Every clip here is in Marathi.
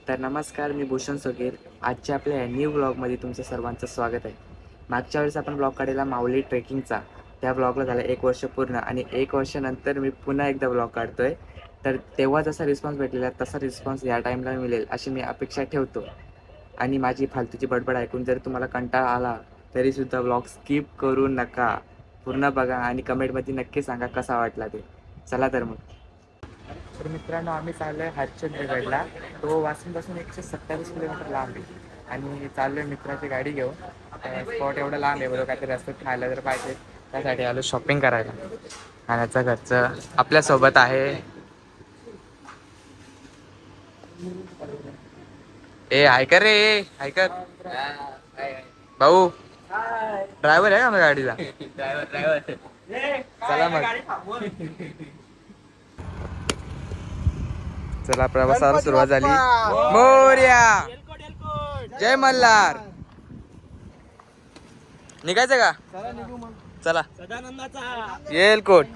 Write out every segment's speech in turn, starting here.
तर नमस्कार, मी भूषण सोगेर. आजच्या आपल्या या न्यू ब्लॉगमध्ये तुमचं सर्वांचं स्वागत आहे. मागच्या वेळेस आपण ब्लॉग काढलेला माऊली ट्रेकिंगचा. त्या ब्लॉगला झालं 1 वर्ष पूर्ण आणि 1 वर्षानंतर मी पुन्हा एकदा ब्लॉग काढतोय. तर तेव्हा जसा रिस्पॉन्स भेटलेला तसा रिस्पॉन्स या टाईमला मिळेल अशी मी अपेक्षा ठेवतो. आणि माझी फालतूची बडबड ऐकून जर तुम्हाला कंटाळा आला तरीसुद्धा ब्लॉग स्किप करू नका. पूर्ण बघा आणि कमेंटमध्ये नक्की सांगा कसा वाटला ते. चला तर मग. तर मित्रांनो, आम्ही चाललो आहे हरिश्चंद्रगडला. तो वाशिमपासून 127 किलोमीटर लांब आहे आणि चाललो आहे मित्राची गाडी घेऊन. स्पॉट एवढं लांब आहे, बरोबर काहीतरी रस्त्यात खायला जर पाहिजे त्यासाठी आलो शॉपिंग करायला. खाण्याचं घरचं आपल्यासोबत आहे. ऐकर रे, ऐकर भाऊ. ड्रायव्हर आहे का आमच्या गाडीचा? ड्रायव्हर. चला मग. चला, प्रवासाला सुरुवात झाली. मोरया, जय मल्हार. निघायचं का? चला. येलकोट.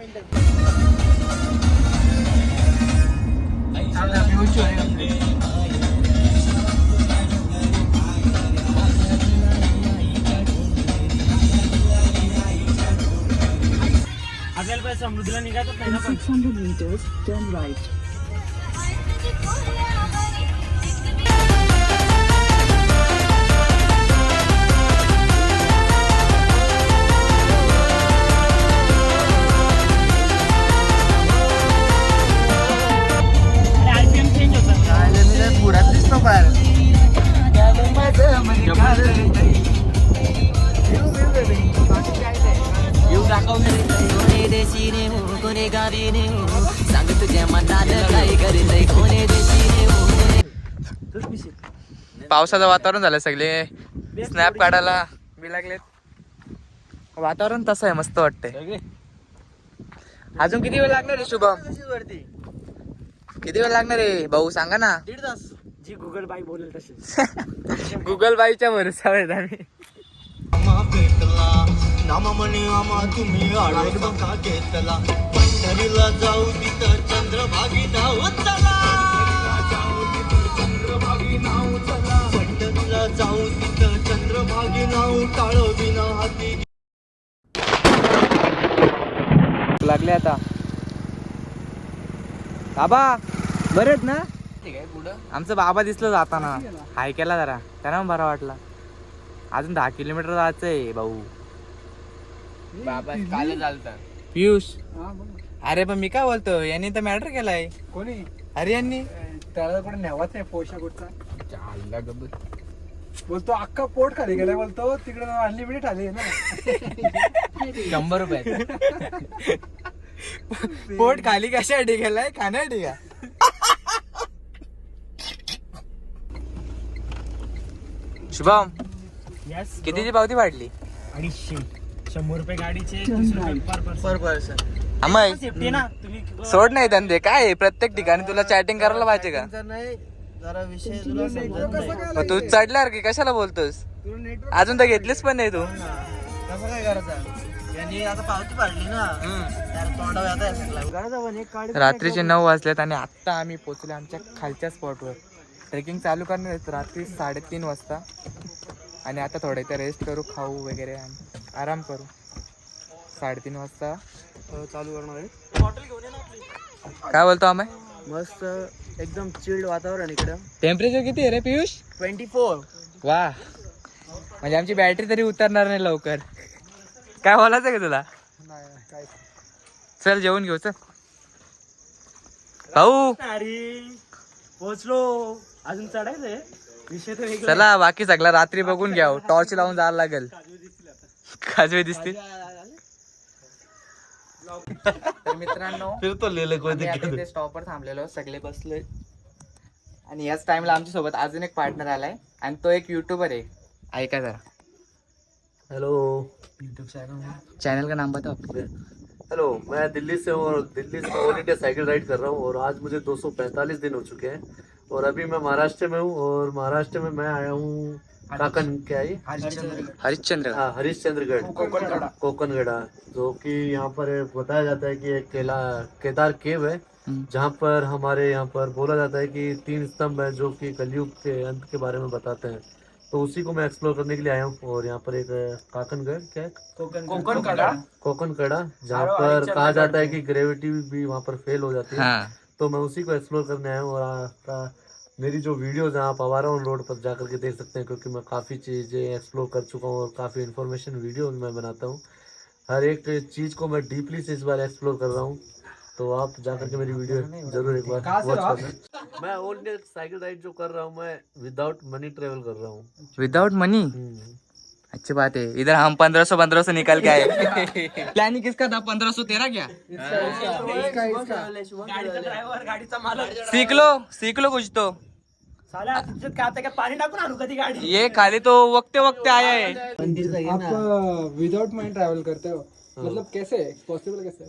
समुद्र निघायचं नाही ना. 600 meters, turn right. RPM change होतं. पुरात दिसतो फार. पावसाचं वातावरण झालं, सगळे स्नॅप काढायला बी लागलेत. वातावरण तसं आहे, मस्त वाटतंय. अजून किती वेळ लागणार आहे शुभम? किती वेळ लागणार आहे भाऊ, सांगा ना. 1.5 तास. जी गुगल बाई बोलेल तशी. गुगल बाईच्या भरोसा आहेत आम्ही. तुम्ही बघा घेतला पंढरीला जाऊ तिथं चंद्रभागी धाव चला. पंढरीला जाऊ तिथं चंद्रभागी नाव टाळ विना हाती. लागले आता. बाबा बरेच ना? आमचं बाबा दिसलं जाताना. हाय केला जरा, त्यांना बरा वाटला. अजून 10 किलोमीटर जायचंय भाऊ. बाबा काल चालतं. पियुष, अरे पण मी काय बोलतो, यांनी तर मॅटर केलाय. कोणी? अरे यांनी त्याला कुठे न्यावाच आहे पोशा कुठचा. बोलतो अख्खा पोट खाली गेलाय, बोलतो तिकडे अनलिमिटेड आली ना. 100 रुपये. पोट खाली कशासाठी गेलाय? खाण्यासाठी का? शुभम, यस. कितीची पावती वाढली? 250. 100 रुपये गाडीचे, Turn 30 रुपये right. पर पर्सन. अमय सेफ्टी ना तुम्ही. सोड नाही धंदे काय आहे? प्रत्येक ठिकाणी तुला चॅटिंग करायला पाहिजे का? नाही जरा विषय तुला समजत नाही. मग तू चढल्यावर की कशाला बोलतोस? अजून तर घेतलीच पण नाही तू. कसं काय करायचं? यांनी आता पावती पाडली ना, त्याला तोंडावर आता यायला करायचं. पण एक काढ. रात्रीचे 9 वाजलेत आणि आत्ता आम्ही पोहोचलो आमच्या खालच्या स्पॉटवर. ट्रेकिंग चालू करणार आहेत रात्री 3:30 वाजता. आणि आता थोडं इथं रेस्ट करू, खाऊ वगैरे आणि आराम करू. 3:30 वाजता चालू करणार आहे. काय बोलतो आम्ही? मस्त एकदम चिल्ड वातावरण इकडं. टेम्परेचर किती आहे रे पियुष? 24. वा, म्हणजे आमची बॅटरी तरी उतरणार नाही लवकर. काय बोलायचं का तुला? काय चल जेवण घेऊ. चल भाऊ, पोहोचलो. अजून चढायचंय. विषय तर वेगळा. चला बाकी सगळा रात्री बघून घ्या. टॉर्च लावून जायला लागेल. काजवे दिसतील. तर मित्रांनो, स्टॉपवर थांबलेलो, सगळे बसले. आणि याच टाइमला आमच्या सोबत अजून एक पार्टनर आलाय आणि तो एक युट्यूबर आहे. ऐका जरा. हेलो. चैनल का नाम बताओ. हेलो, मैं दिल्ली से और दिल्ली से ऑल इंडिया साइकिल राइड कर रहा हूँ और आज मुझे 245 दिन हो चुके हैं और अभी मैं महाराष्ट्र में हूँ और महाराष्ट्र में मैं आया हूँ काकन क्या है हरिश्चंद्र. हाँ हरिश्चंद्रगढ़ कोकनगढ़ा जो कि यहाँ पर बताया जाता है कि एक केदार केव है जहाँ पर हमारे यहाँ पर बोला जाता है कि 3 स्तंभ है जो कि कलयुग के अंत के बारे में बताते हैं। तो उसी को मैं एक्सप्लोर करने के लिए आया हूँ। और यहाँ पर एक काकनगढ़ क्या है, कोकण कड़ा। कोकन कड़ा, जहाँ पर कहा जाता है कि ग्रेविटी भी वहाँ पर फेल हो जाती है। हाँ तो मैं उसी को एक्सप्लोर करने आया हूँ। और मेरी जो वीडियोज हैं आप आवारा ऑन रोड पर जाकर के देख सकते हैं, क्योंकि मैं काफ़ी चीज़ें एक्सप्लोर कर चुका हूँ और काफ़ी इन्फॉर्मेशन वीडियो मैं बनाता हूँ। हर एक चीज़ को मैं डीपली से इस बार एक्सप्लोर कर रहा हूँ। तो आप जाकर के मेरी वीडियो जरूर एक बार कहाँ से वॉच हो आप? करना। मैं ऑल इंडिया साइकिल राइड जो कर रहा हूँ, मैं विदाउट मनी ट्रेवल कर रहा हूँ। विदाउट मनी, अच्छी बात है। इधर हम 1500 निकल के आए। प्लानिंग किसका था? 1500 तेरा क्या? सीख लो कुछ तो। ये खाली तो वक्ते वक्ते आया है। आप विदाउट माइंड ट्रैवल करते हो, मतलब कैसे पॉसिबल कैसे?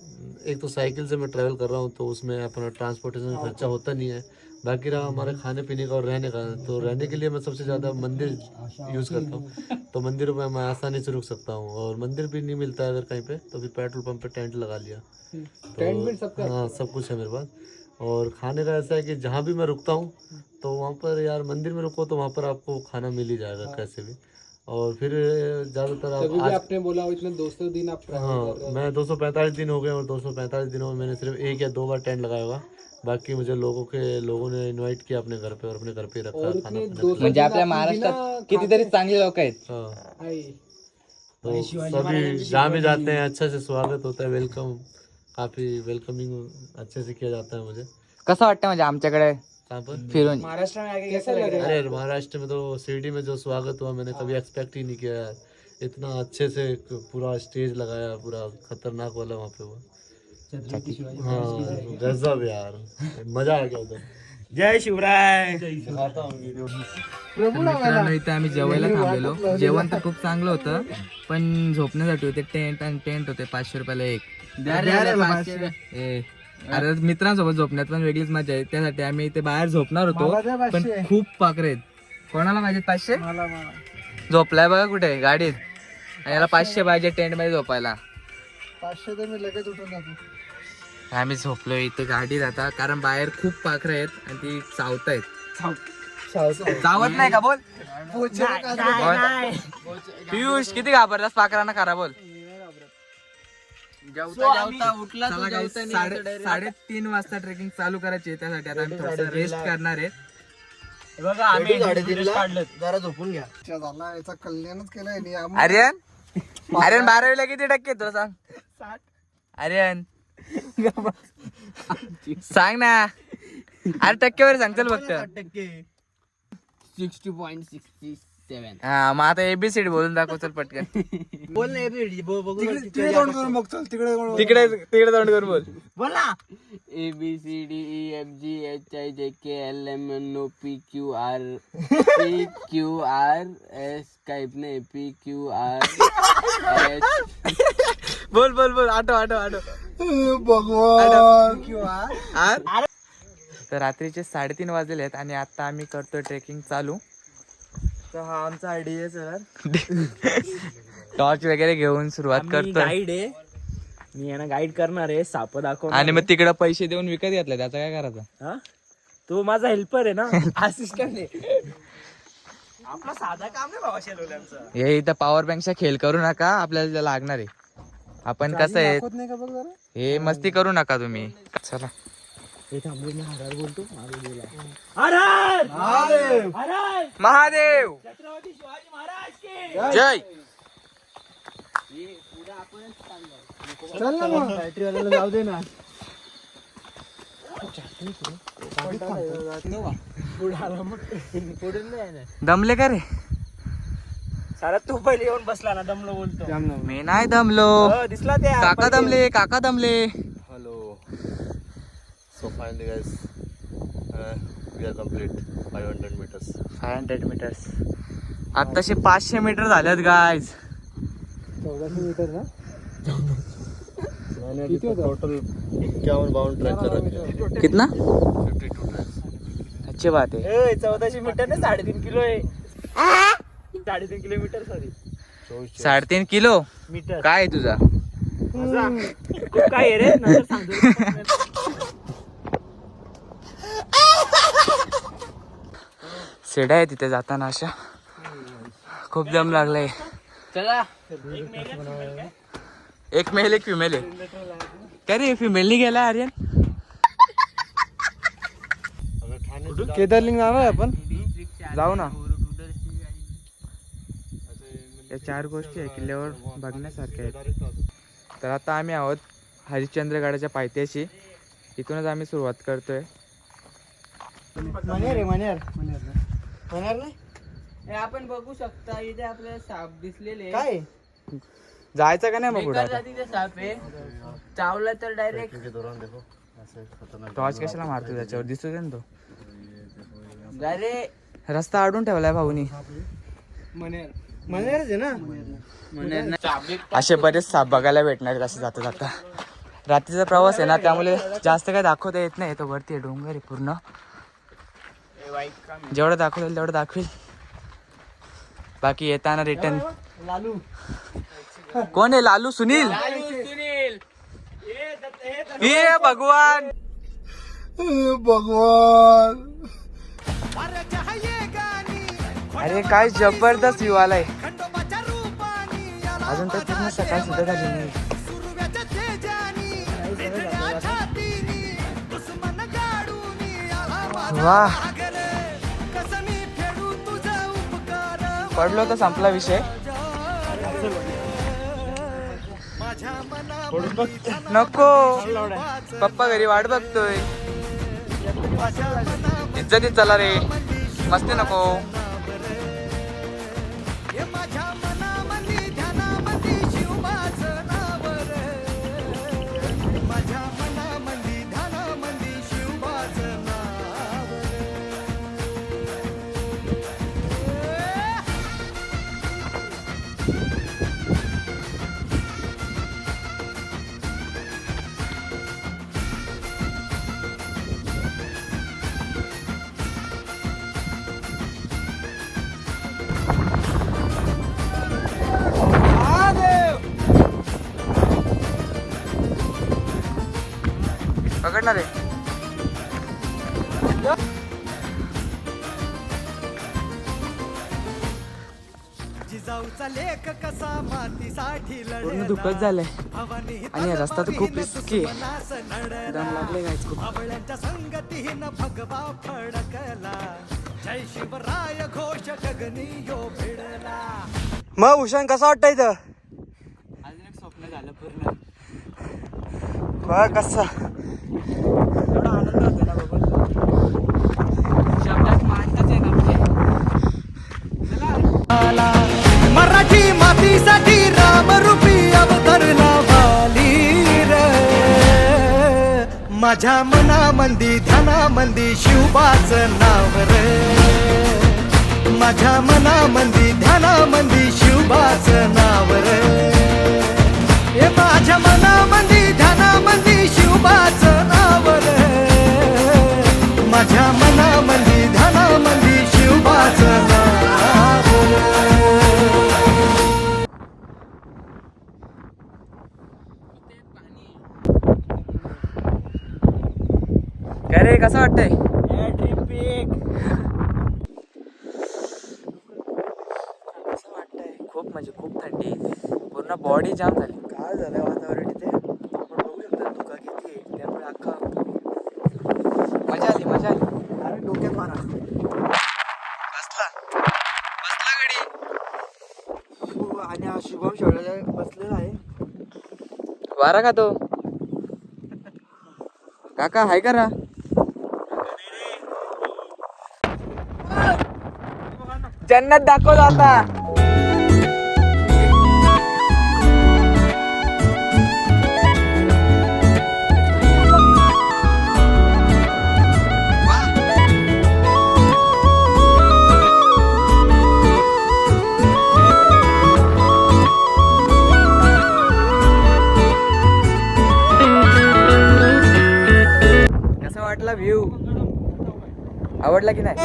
एक तो साइकिल से मैं ट्रैवल कर रहा हूँ तो उसमें अपना ट्रांसपोर्टेशन खर्चा होता नहीं है। बाकी रहा हमारे खाने पीने का और रहने का, तो रहने के लिए मैं सबसे ज़्यादा मंदिर यूज़ करता हूँ। तो मंदिरों में मैं आसानी से रुक सकता हूँ। और मंदिर भी नहीं मिलता है अगर कहीं पे, तो फिर पेट्रोल पंप पे टेंट लगा लिया। टेंट भी सबका? हाँ, सब कुछ है मेरे पास। और खाने का ऐसा है कि जहाँ भी मैं रुकता हूँ तो वहाँ पर, यार मंदिर में रुको तो वहाँ पर आपको खाना मिल ही जाएगा कैसे भी। और फिर ज़्यादातर तभी आप भी आपने बोला इतने 200 दिन आप ट्रैवल कर रहे हाँ, हो। मैं 245 दिन हो गए और 245 दिनों में मैंने सिर्फ 1 या 2 बार टेंट लगाया होगा। बाकी मुझे लोगों ने इनवाइट किया अपने घर पे और अपने घर पे ही रखा और खाना इतने पीना 200 म्हणजे आपल्या दिन आपने महाराष्ट्रात बिना कितीतरी खाते- चांगले लोक आहेत। हाँ, आई। तो सभी जहाँ भी जाते हैं अच्छे से स्वागत होता है, वेलकम, काफ़ी वेलकमिंग अच्छे से किया जाता है मुझे। कसं वाटतं म्हणजे आमच्याकडे कहाँ पर? फिरून? महाराष्ट्र में आके कैसा लग रहा है? अरे महाराष्ट्र में तो शिरडी में जो स्वागत हुआ मैंने कभी एक्सपेक्ट ही नहीं किया यार। इतना अच्छे से पूरा स्टेज लगाया, पूरा खतरनाक वाला वहाँ पे हुआ। हाँ, गजब यार, मजा आ गया उधर। जय शिवराय. मित्रांनो इथे आम्ही जेवायला थांबलेलो. जेवण तर खूप चांगलं होतं, पण झोपण्यासाठी होते टेंट, आणि टेंट होते 500 रुपयाला एक. अरे मित्रांसोबत झोपण्यात पण वेगळीच मजा आहे. त्यासाठी आम्ही इथे बाहेर झोपणार होतो, मला द्या पण 500. खूप पाखरे आहेत. कोणाला पाहिजे 500? मला झोपलाय बघा कुठे गाडीत. आणि याला 500 पाहिजे टेंट मध्ये झोपायला. 500 तर मी लगेच उठून जातो. आम्ही झोपलो इथे गाडीत आता, कारण बाहेर खूप पाखरं आहेत आणि ती चावतायत. चावत नाही का बोल? पियुष किती घाबरलास पाखरांना? खरा बोल. चला guys, 3:30 वाजता ट्रेकिंग चालू करायची आहे. त्यासाठी आता आम्ही थोडंसं रेस्ट करणार आहे. बघा आम्ही काढलं. जरा झोपून घ्या. झाला याचा कल्याणच केलंय नी आम्ही. आर्यन 12वीला किती टक्के तुला सांग? 60. आर्यन सांग ना. अरे टक्केवारी सांग चल फक्त. 60.67. हा मग आता एबीसीडी बोलून दाखव चल पटकन. बोल ना ABCD, बघू तिकडे तोंड करून बघ, चल तिकडे तोंड बघ. तिकडे तोंड करून बोल. बोल ना. ABCDEFGHIJKLMNOPQRS टाइप ने PQRS. बोल बोल बोल. आठव भगवान तर रात्रीचे 3:30 वाजलेले आहेत आणि आता आम्ही करतोय ट्रेकिंग चालू. तर हा आमचा आयडिया आहे सर. टॉर्च वगैरे घेऊन सुरुवात करतोय. गाईड आहे, मी यांना गाईड करणार आहे. साप दाखव आणि मग तिकडे पैसे देऊन विकत घेतलं, त्याचं काय करायचं? हा, तो माझा हेल्पर आहे ना, असिस्टंट आहे. आपला साधा काम नाही बाबा शेलवल्यांचं. हे इथं पॉवर बँकचा खेळ करू नका, आपल्याला लागणार आहे. आपण कसं आहे, दाखवत नाही का बघ जरा. हे मस्ती करू नका तुम्ही. चला हे थांबून मी हरार बोलतो. हरार महादेव. हरार महादेव छत्रपती शिवाजी महाराज की जय. चल ना मग. बॅटरी वाल्याला जाऊ दे ना. पुढून नाही ना. दमले का रे? सारा तू पहिले येऊन बसला ना, दमलो बोलतो. मी नाही दमलो. हो, दिसला ते काका दमले, काका दमले. Hello. So finally guys, we are complete 500 meters. 500 metres. आताशे 500 metre झाल्यात गायज. 1400 मीटर ना. किती होतं टोटल? 51 ट्रॅक करा. कितना? 52 ट्रॅक्स. अच्छी बात है. 1400 मीटर ने 3.5 किलो आहे. 3.5 किलोमीटर सॉरी 3.5 किलो मीटर. काय आहे तुझा? खूप काय आहे रे, नंतर सांगतो. शेड्या आहे तिथे जाताना अशा. खूप दम लागलाय. चला एक मेल एक फिमेल आहे. काय रे फिमेलनी गेला आर्यन? केदारलिंग जाणार आपण. जाऊ ना. या 4 गोष्टी आहे किल्ल्यावर बघण्यासारख्या आहेत. तर आता आम्ही आहोत हरिश्चंद्रगडाच्या पायथ्याशी. इथूनच आम्ही सुरुवात करतोय. आपण बघू शकता इथे आपल्याला साप दिसलेले. काय जायचं का नाही मग पुढे? तिथे साप आहे. चावला तर डायरेक्ट टॉर्च कशाला मारतो त्याच्यावर? दिसतो ना तो. अरे रस्ता अडून ठेवलाय भाऊनी. असे बरेच साप बघायला भेटणार आहेत असे जाता जाता. रात्रीचा प्रवास आहे ना त्यामुळे जास्त काही दाखवता येत नाही. तो वरती आहे, डोंगर आहे पूर्ण. जेवढं दाखवता येईल तेवढं दाखवेल. बाकी येताना रिटर्न. लालू कोण आहे लालू? सुनील. ये भगवान भगवान. अरे काय जबरदस्त व्ह्यू आलाय. अजून तर पूर्ण सकाळ सुद्धा झाली नाही. वा पडलो तर संपला विषय. नको पप्पा घरी वाट बघतोय. इज्जतीत चला रे. मस्ती नको. पकडणार आहे. पूर्ण दुःखच झालंय. आणि रस्ता तर खूप रिस्की आहे. दम लागले काय खूप. मग भूषण कसा वाटतं इथं? अजून एक स्वप्न झालं पूर्ण. बघ कसं एवढा आनंद होतो ना बघून. शब्दात मांडताच आहे ना म्हणजे. मराठी मातीसाठी रामरूपी अवतरला वाली रे. माझ्या मनामंदी ध्यानामंदी शिवबाचं नाव रे. माझ्या मनामंदी ध्यानामंदी शिवबाचं नाव रे. हे माझ्या मनामंदी ध्यानामंदी शिवबाचं नाव रे. माझ्या मनामंदी ध्यानामंदी शिवबाचं नाव रे. काय रे कसं वाटतंय? कसं वाटतंय? खूप म्हणजे खूप थंडी. पूर्ण बॉडी जाम झाली. काय झालंय वातावरण इथे? आपण बघू शकता धुका किती आहे. त्यामुळे अख्खा मजा आली मजा आली. अरे डोक्यात मारा. बसला गडी. आणि हा शुभम शेवळ्या बसलेला आहे. वारा का तो? काका हाय करा. जन्नत दाखव आता. कसा वाटला व्ह्यू? आवडला की नाही?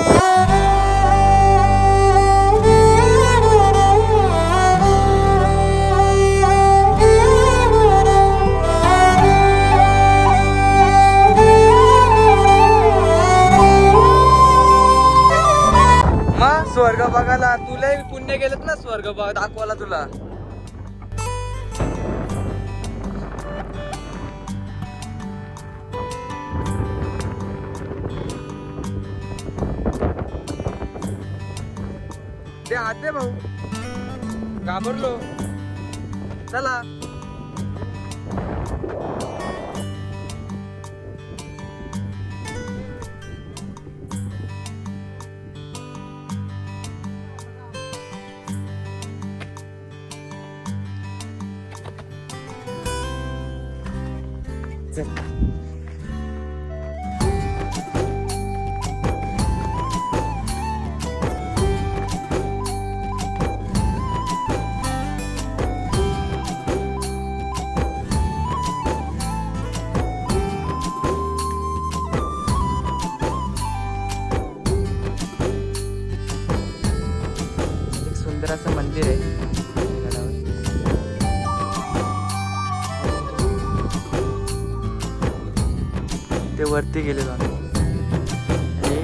पुण्य गेलेत ना स्वर्ग दाखवायला तुला. ते हात दे भाऊ, घाबरलो. चला चल. एक सुंदर असं मंदिर आहे गडावर. ते वरती गेलेलो आम्ही. आणि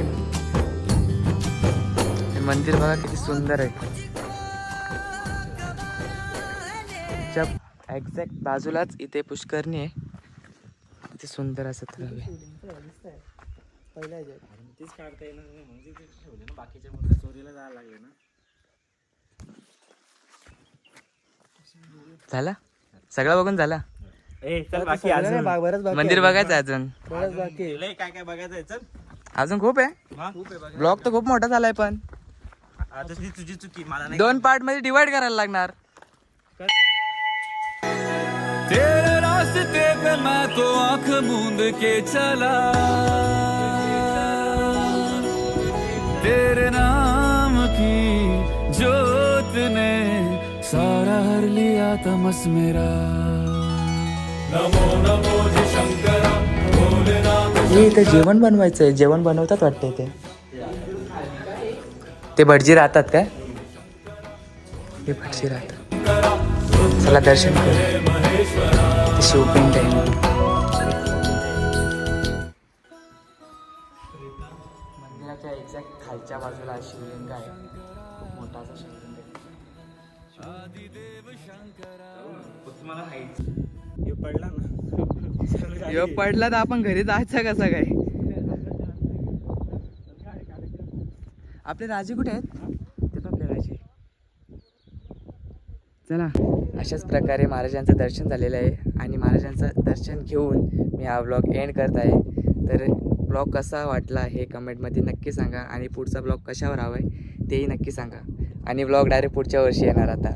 हे मंदिर बघा किती सुंदर आहे. त्याच्या एक्झॅक्ट बाजूलाच इथे पुष्करणी आहे. किती सुंदर असं तलाव आहे. तीच काढता येणार नाही म्हणजे ते ठेवले ना बाकीच्या मुलं चोरीला जायला लागले ना. झाला सगळं बघून झाला. ए चल बाकी अजून मंदिर बघायचं आहे अजून. लय काय काय बघायचं आहे. चल अजून खूप आहे. ब्लॉग तर खूप मोठा झालाय पण आता ती तुझी चुकी मला नाही. 2 पार्ट मध्ये डिवाइड करायला लागणार. तेरे रास्ते पे मैं तो आंख मूंद के चला, तेरे नाम की जोत ने सारा हर लिया तमस मेरा. नमो नमो जी शंकरा भोलेनाथ. हे इथे जेवण बनवायचं आहे. जेवण बनवतात वाटतं इथे. ते भटजी राहतात काय? ते भटजी राहतात. चला दर्शन करू. ते शिवपिंड आहे. मंदिराच्या एक्झॅक्ट खालच्या बाजूला शिवलिंग आहे. खूप मोठा असा शिवलिंग आहे. मला हे पडला ना. यो पडला तर आपण घरी जायचं कसं काय? आपले राजे कुठे आहेत? ते पण आपले राजे. चला अशाच प्रकारे महाराजांचं दर्शन झालेलं आहे आणि महाराजांचं दर्शन घेऊन मी हा व्लॉग एंड करत आहे. तर ब्लॉग कसा वाटला हे कमेंटमध्ये नक्की सांगा आणि पुढचा ब्लॉग कशावर हवा आहे तेही नक्की सांगा. आणि ब्लॉग डायरेक्ट पुढच्या वर्षी येणार आता.